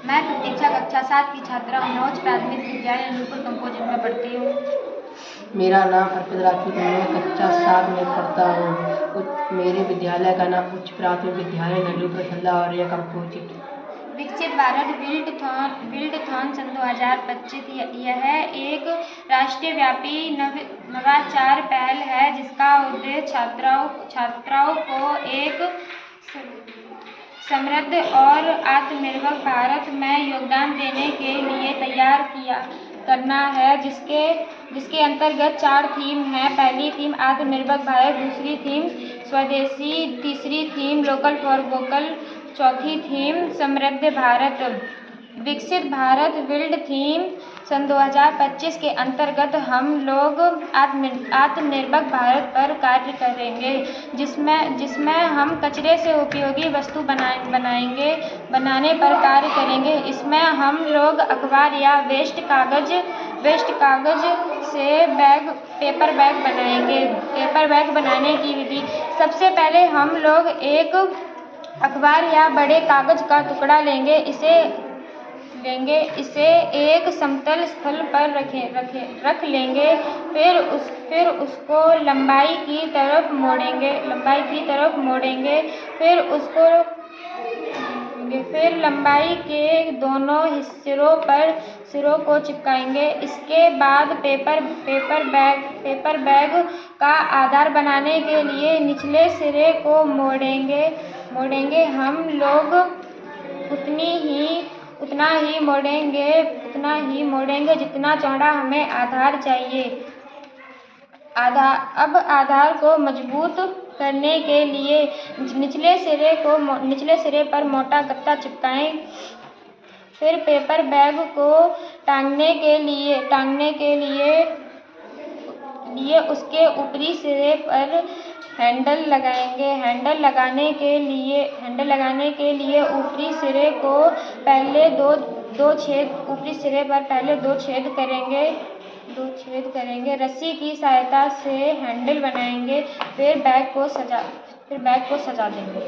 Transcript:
मैं प्रतीक्षा कक्षा 7 की छात्रा हूँ। नवोच प्राथमिक विद्यालय नूरपुर कंपोजिट में पढ़ती हूँ। मेरा नाम अर्पित राजपूत है। मैं कक्षा 7 में पढ़ता हूँ। मेरे विद्यालय का नाम उच्च प्राथमिक विद्यालय नूरपुर संधा और यह कंपोजिट। विकसित भारत बिल्डथॉन सन 2025 यह एक राष्ट्रव्यापी नवाचार पहल है जिसका उद्देश्य छात्राओं को एक समृद्ध और आत्मनिर्भर भारत में योगदान देने के लिए तैयार करना है, जिसके अंतर्गत 4 थीम हैं। पहली थीम आत्मनिर्भर भारत, दूसरी थीम स्वदेशी, तीसरी थीम लोकल फॉर वोकल, चौथी थीम समृद्ध भारत। विकसित भारत बिल्ड थीम सन 2025 के अंतर्गत हम लोग आत्मनिर्भर भारत पर कार्य करेंगे, जिसमें हम कचरे से उपयोगी वस्तु बनाने पर कार्य करेंगे। इसमें हम लोग अखबार या वेस्ट कागज से पेपर बैग बनाएंगे। पेपर बैग बनाने की विधि: सबसे पहले हम लोग एक अखबार या बड़े कागज का टुकड़ा लेंगे। इसे एक समतल स्थल पर रख लेंगे। फिर उसको लंबाई की तरफ मोड़ेंगे। फिर लंबाई के दोनों सिरों को चिपकाएंगे। इसके बाद पेपर बैग का आधार बनाने के लिए निचले सिरे को मोड़ेंगे। हम लोग उतना ही मोड़ेंगे जितना चौड़ा हमें आधार चाहिए। अब आधार को मजबूत करने के लिए निचले सिरे पर मोटा गत्ता चिपकाएं। फिर पेपर बैग को टांगने के लिए उसके ऊपरी सिरे पर हैंडल लगाएंगे। हैंडल लगाने के लिए ऊपरी सिरे पर पहले दो छेद करेंगे। रस्सी की सहायता से हैंडल बनाएंगे। फिर बैग को सजा देंगे।